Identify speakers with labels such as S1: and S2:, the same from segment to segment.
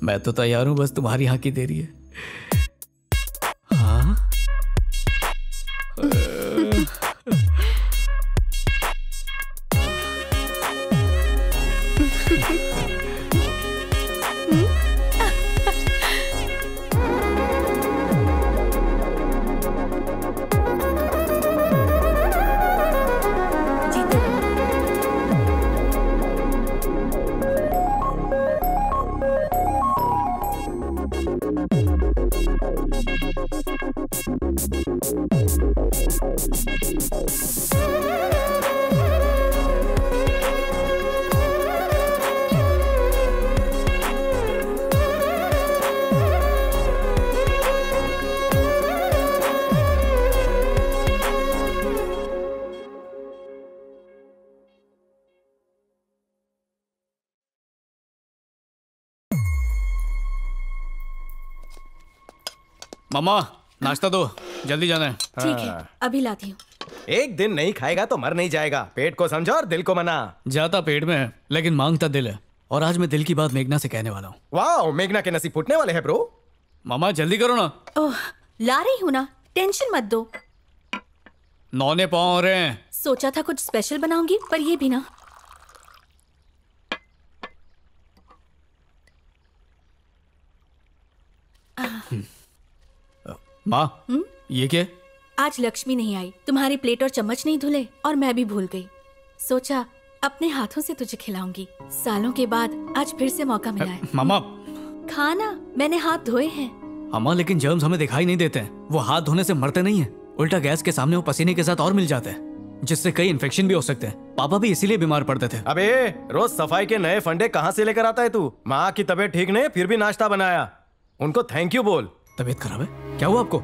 S1: मैं तो तैयार हूँ, बस तुम्हारी हाँ की देरी है। हाँ मामा, नाश्ता दो, जल्दी जाना है।
S2: ठीक है, अभी लाती हूँ।
S3: एक दिन नहीं खाएगा तो मर नहीं जाएगा। पेट को समझो और दिल को मना।
S1: जाता पेट में है, लेकिन मांगता दिल है। और आज मैं दिल की बात मेघना से कहने वाला हूँ।
S3: वाह, मेघना के नसीब फूटने वाले हैं ब्रो।
S1: मामा जल्दी करो ना।
S2: ओह, ला रही हूँ ना, टेंशन मत दो।
S1: नौने पाँव हो रहे हैं।
S2: सोचा था कुछ स्पेशल बनाऊंगी, पर ये भी ना।
S1: माँ, ये क्या?
S2: आज लक्ष्मी नहीं आई, तुम्हारी प्लेट और चम्मच नहीं धुले और मैं भी भूल गई। सोचा अपने हाथों से तुझे खिलाऊंगी। सालों के बाद आज फिर से मौका मिला है।
S1: मामा,
S2: खाना मैंने हाथ धोए हैं।
S1: मामा, लेकिन जर्म्स हमें दिखाई नहीं देते हैं। वो हाथ धोने से मरते नहीं हैं। उल्टा गैस के सामने वो पसीने के साथ और मिल जाते हैं, जिससे कई इन्फेक्शन भी हो सकते हैं। पापा भी इसीलिए बीमार पड़ते थे।
S3: अबे रोज सफाई के नए फंडे कहाँ से लेकर आता है तू? माँ की तबीयत ठीक नहीं, फिर भी नाश्ता बनाया। उनको थैंक यू बोल।
S1: तबीयत खराब है? क्या हुआ आपको?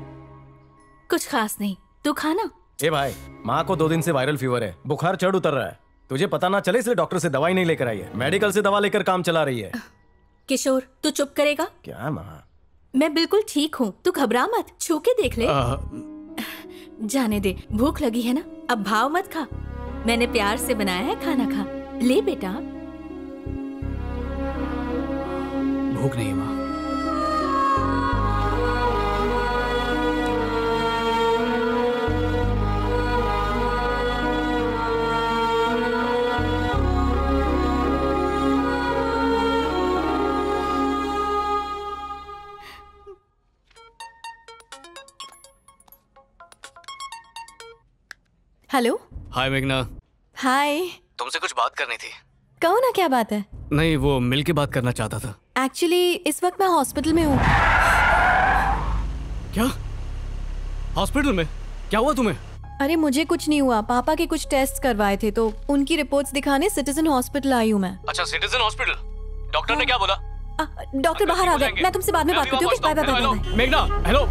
S2: कुछ खास नहीं, तू खाना।
S3: ए भाई, माँ को 2 दिन से वायरल फीवर है, बुखार चढ़ उतर रहा है। तुझे पता ना चले इसलिए डॉक्टर से दवाई नहीं लेकर आई है। मेडिकल से दवा लेकर काम चला रही है।
S2: किशोर, तू चुप करेगा?
S3: क्या माँ?
S2: मैं बिल्कुल ठीक हूँ, तू घबरा मत। छू के देख ले। जाने दे, भूख लगी है ना, अब भाव मत खा। मैंने प्यार से बनाया है खाना, खा ले बेटा।
S1: भूख नहीं है माँ।
S2: हेलो।
S1: हाय मेघना।
S2: हाय।
S1: तुमसे कुछ बात करनी थी।
S2: कहो ना, क्या बात है?
S1: नहीं, वो मिल के बात करना चाहता था।
S2: एक्चुअली इस वक्त मैं हॉस्पिटल में हूँ।
S1: क्या? हॉस्पिटल में? क्या हुआ तुम्हें?
S2: अरे मुझे कुछ नहीं हुआ, पापा के कुछ टेस्ट करवाए थे तो उनकी रिपोर्ट्स दिखाने सिटीजन हॉस्पिटल आई हूँ मैं।
S1: अच्छा, सिटीजन हॉस्पिटल। डॉक्टर ने क्या बोला?
S2: डॉक्टर बाहर आ गए, मैं तुमसे बाद में बात करती हूँ। Bye bye bye bye.
S1: मेघना, हेलो।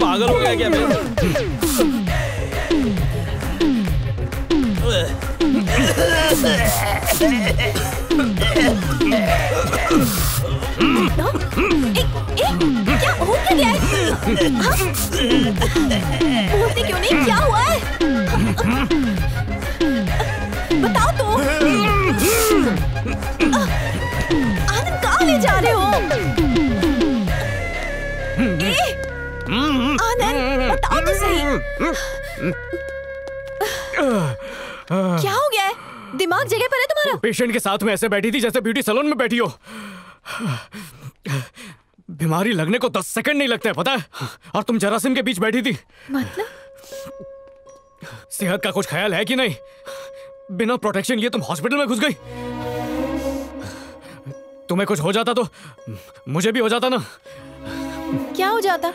S1: पागल हो गया क्या मैं?
S2: क्या हो गया है? बोलते क्यों नहीं? क्या हुआ है? बताओ तो। आनंद, कहाँ ले जा रहे हो? आनंद, बताओ तो सही। क्या हो गया है? दिमाग जगह पर है तुम्हारा?
S1: पेशेंट के साथ में ऐसे बैठी थी जैसे ब्यूटी सैलून में बैठी हो। बीमारी लगने को 10 सेकंड नहीं लगते, पता है? और तुम जरासीम के बीच बैठी थी।
S2: मतलब?
S1: सेहत का कुछ ख्याल है कि नहीं? बिना प्रोटेक्शन लिए तुम हॉस्पिटल में घुस गई। तुम्हें कुछ हो जाता तो मुझे भी हो जाता ना।
S2: क्या हो जाता?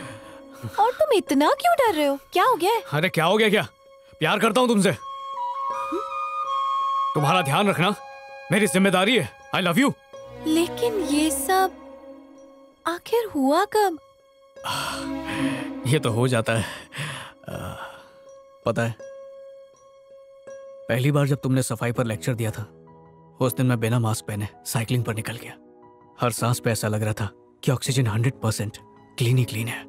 S2: और तुम इतना क्यों डर रहे हो? क्या हो गया है?
S1: अरे क्या हो गया? क्या प्यार करता हूं तुमसे। तुम्हारा ध्यान रखना मेरी जिम्मेदारी है। I love you.
S2: लेकिन ये सब आखिर हुआ कब?
S1: ये तो हो जाता है। पता है, पहली बार जब तुमने सफाई पर लेक्चर दिया था, उस दिन मैं बिना मास्क पहने साइकिलिंग पर निकल गया। हर सांस पे ऐसा लग रहा था कि ऑक्सीजन 100% क्लीन ही क्लीन है।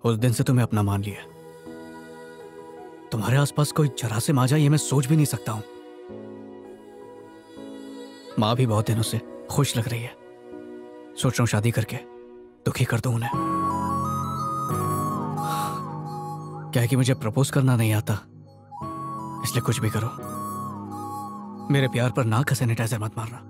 S1: उस दिन से तुम्हें अपना मान लिया। तुम्हारे आसपास कोई जरासिम आ जाए ये मैं सोच भी नहीं सकता हूं। मां भी बहुत दिनों से खुश लग रही है। सोच रहा हूं शादी करके दुखी कर दूं उन्हें। क्या है कि मुझे प्रपोज करना नहीं आता, इसलिए कुछ भी करो मेरे प्यार पर नाक का सैनिटाइजर मत मारना।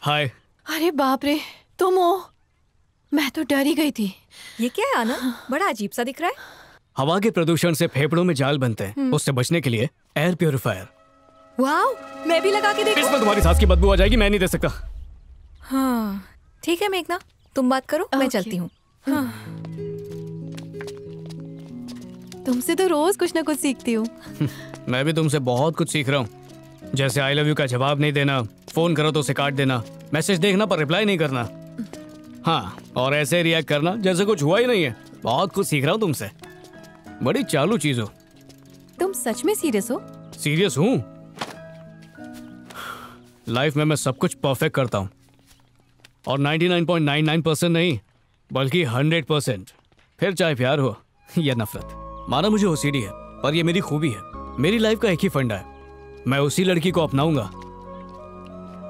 S1: हाय।
S2: अरे बाप रे, तुम हो? मैं तो डर ही गई थी।
S4: ये क्या है आनंद? बड़ा अजीब सा दिख रहा है।
S1: हवा के प्रदूषण से फेफड़ों में जाल बनते हैं, उससे बचने के लिए एयर प्योरीफायर।
S4: वाओ, मैं भी लगा के देखूं?
S1: इसमें तुम्हारी सांस की बदबू आ जाएगी, मैं नहीं दे सकता।
S4: हाँ ठीक है मेघना, तुम बात करो, मैं चलती हूँ।
S2: हाँ। तुमसे तो रोज कुछ ना कुछ सीखती हूँ।
S1: मैं भी तुमसे बहुत कुछ सीख रहा हूँ, जैसे आई लव यू का जवाब नहीं देना, फोन करो तो उसे काट देना, मैसेज देखना पर रिप्लाई नहीं करना। हाँ, और ऐसे रिएक्ट करना जैसे कुछ हुआ ही नहीं है। बहुत कुछ सीख रहा हूँ तुमसे। बड़ी चालू चीज हो।
S2: तुम सच में सीरियस हो?
S1: सीरियस हूँ। लाइफ में मैं सब कुछ परफेक्ट करता हूँ, और 99.99% नहीं बल्कि 100%। फिर चाहे प्यार हो या नफरत। माना मुझे ओसीडी है, पर ये मेरी खूबी है। मेरी लाइफ का एक ही फंडा है, मैं उसी लड़की को अपनाऊंगा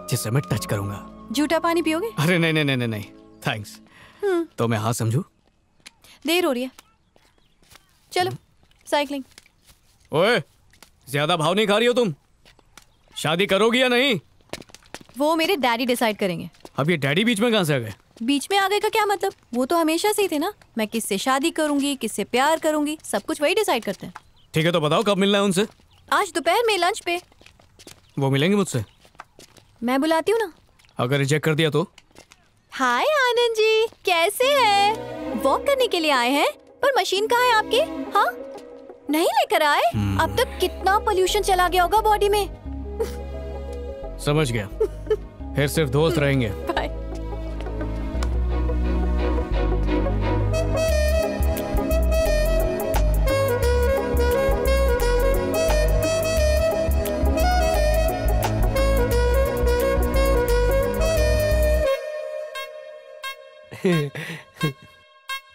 S1: जिसे मैं टच करूंगा।
S2: झूठा पानी पियोगे?
S1: अरे नहीं नहीं नहीं नहीं, थैंक्स। तो मैं हाँ समझू?
S2: देर हो रही है, चलो साइकिलिंग।
S1: ओए, ज्यादा भाव नहीं खा रही हो तुम? शादी करोगी या नहीं?
S2: वो मेरे डैडी डिसाइड करेंगे।
S1: अब ये डैडी बीच में कहां से आ गए?
S2: बीच में आ गए का क्या मतलब? वो तो हमेशा से ही थे ना। मैं किससे शादी करूंगी, किससे प्यार करूंगी, सब कुछ वही डिसाइड करते हैं।
S1: ठीक है, तो बताओ कब मिलना है उनसे?
S2: आज दोपहर में लंच पे।
S1: वो मिलेंगे मुझसे?
S2: मैं बुलाती हूँ ना।
S1: अगर रिजेक्ट कर दिया तो?
S2: हाय आनंद जी, कैसे हैं? वॉक करने के लिए आए हैं, पर मशीन कहाँ है आपकी? हाँ, नहीं लेकर आए? अब तक कितना पोल्यूशन चला गया होगा बॉडी में।
S1: समझ गया। फिर सिर्फ दोस्त रहेंगे।
S2: बाय।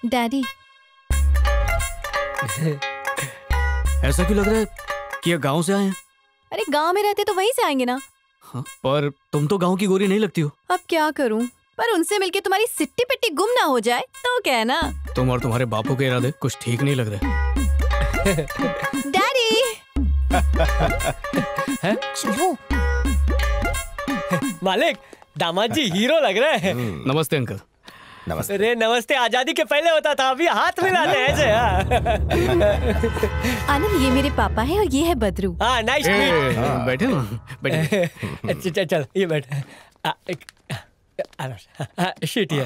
S2: डैडी,
S1: ऐसा क्यों लग रहा है कि ये गांव से आए हैं?
S2: अरे गांव में रहते तो वहीं से आएंगे ना।
S1: हाँ, पर तुम तो गांव की गोरी नहीं लगती हो।
S2: अब क्या करूं, पर उनसे मिलके तुम्हारी सिट्टी पिट्टी गुम ना हो जाए तो क्या है ना।
S1: तुम और तुम्हारे बापू के इरादे कुछ ठीक नहीं लग रहे।
S2: डैडी चलो।
S5: मालिक, दामाद जी हीरो लग रहे हैं।
S1: नमस्ते अंकल।
S6: नमस्ते।
S5: अरे नमस्ते आजादी के पहले होता था, अभी हाथ मिलाते हैं ऐसे।
S2: आनंद, ये मेरे पापा हैं और ये है बदरू।
S5: हाँ, नाइस मीट।
S1: बैठे ना, बैठे।
S5: चल चल, ये बैठ। शीट ये।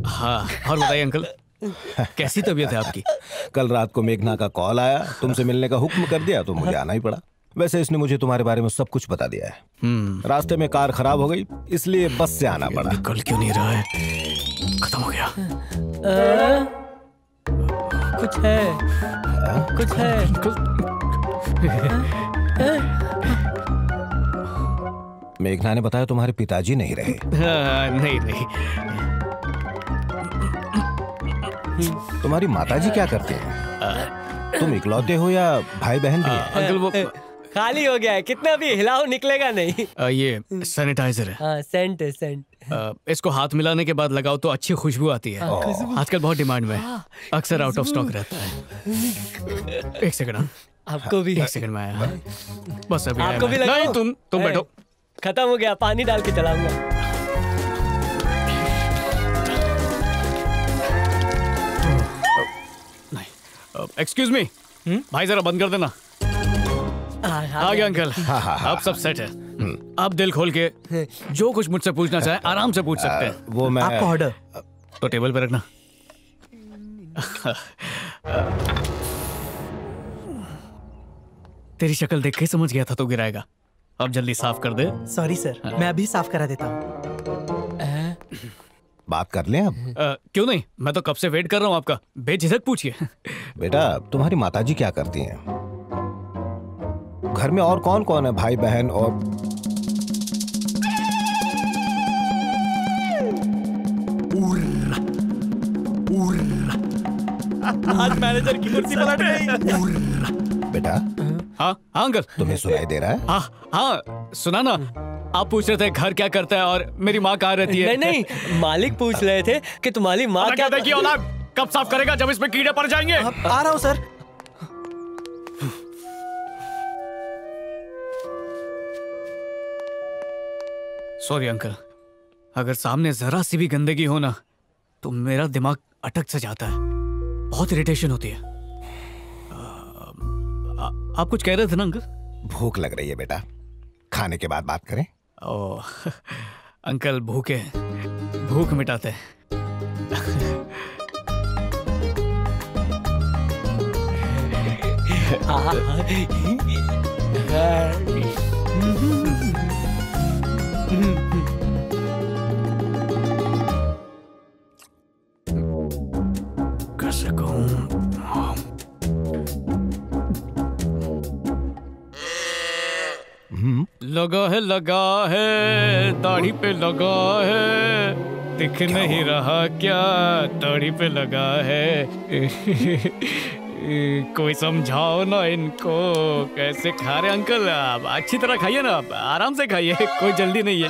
S1: हाँ, और बताइए अंकल, कैसी तबीयत है आपकी?
S6: कल रात को मेघना का कॉल आया, तुमसे मिलने का हुक्म कर दिया तो मुझे आना ही पड़ा। वैसे इसने मुझे तुम्हारे बारे में सब कुछ बता दिया है। रास्ते में कार खराब हो गई, इसलिए बस से आना पड़ा।
S1: कल क्यों नहीं रहा है? खत्म हो गया।
S5: कुछ है, कुछ है।
S6: मेघना ने बताया तुम्हारे पिताजी नहीं रहे।
S1: नहीं नहीं,
S6: तुम्हारी माताजी क्या करते हैं? तुम इकलौते हो या भाई बहन भी हैं?
S1: अंकल वो
S5: खाली हो गया है, कितना भी हिलाओ निकलेगा नहीं।
S1: ये सैनिटाइजर है।
S5: हाँ, सेंट है, सेंट।
S1: इसको हाथ मिलाने के बाद लगाओ तो अच्छी खुशबू आती है। आजकल बहुत डिमांड में है, अक्सर आउट ऑफ स्टॉक रहता है। एक सेकंड,
S5: आपको भी?
S1: एक सेकंड में आया। बस अभी
S5: आपको भी लगाओ?
S1: नहीं, तुम बैठो।
S5: खत्म हो गया, पानी डाल के चलाऊंगा।
S1: एक्सक्यूज मी, भाई जरा बंद कर देना। आ गया अंकल। अब सब सेट है। आप दिल खोल के जो कुछ मुझसे पूछना चाहे आराम से पूछ सकते हैं।
S6: वो मैं
S5: आपका ऑर्डर
S1: तो टेबल पे रखना। तेरी शक्ल देख के समझ गया था तो गिराएगा। अब जल्दी साफ कर दे।
S5: सॉरी सर, मैं अभी साफ करा देता हूँ।
S6: बात कर लें अब?
S1: क्यों नहीं, मैं तो कब से वेट कर रहा हूँ आपका। बेझिझक पूछिए।
S6: बेटा, तुम्हारी माताजी क्या करती हैं? घर में और कौन कौन है? भाई बहन और
S5: आज मैनेजर की कुर्सी पलट गई।
S6: बेटा,
S1: हाँ हाँ अंकल।
S6: तुम्हें सुनाई दे रहा है?
S1: हाँ हाँ, सुना ना। आप पूछ रहे थे घर क्या करता है और मेरी माँ कहाँ रहती है।
S5: नहीं नहीं, मालिक पूछ रहे थे कि तुम्हारी माँ क्या
S1: देखिए औलाद कब साफ करेगा जब इसमें कीड़े पड़ जाएंगे।
S5: आ रहा हूँ सर।
S1: सॉरी अंकल, अगर सामने जरा सी भी गंदगी हो ना तो मेरा दिमाग अटक से जाता है, बहुत इरिटेशन होती है। आप कुछ कह रहे थे ना अंकल?
S6: भूख लग रही है बेटा, खाने के बाद बात करें।
S1: ओह अंकल, भूखे भूख मिटाते हैं। कैसे कहूं? लगा है दाढ़ी पे लगा है, दिख नहीं रहा क्या दाढ़ी पे लगा है। कोई समझाओ ना इनको, कैसे खा रहे अंकल? आप अच्छी तरह खाइए ना, आप आराम से खाइए, कोई जल्दी नहीं है।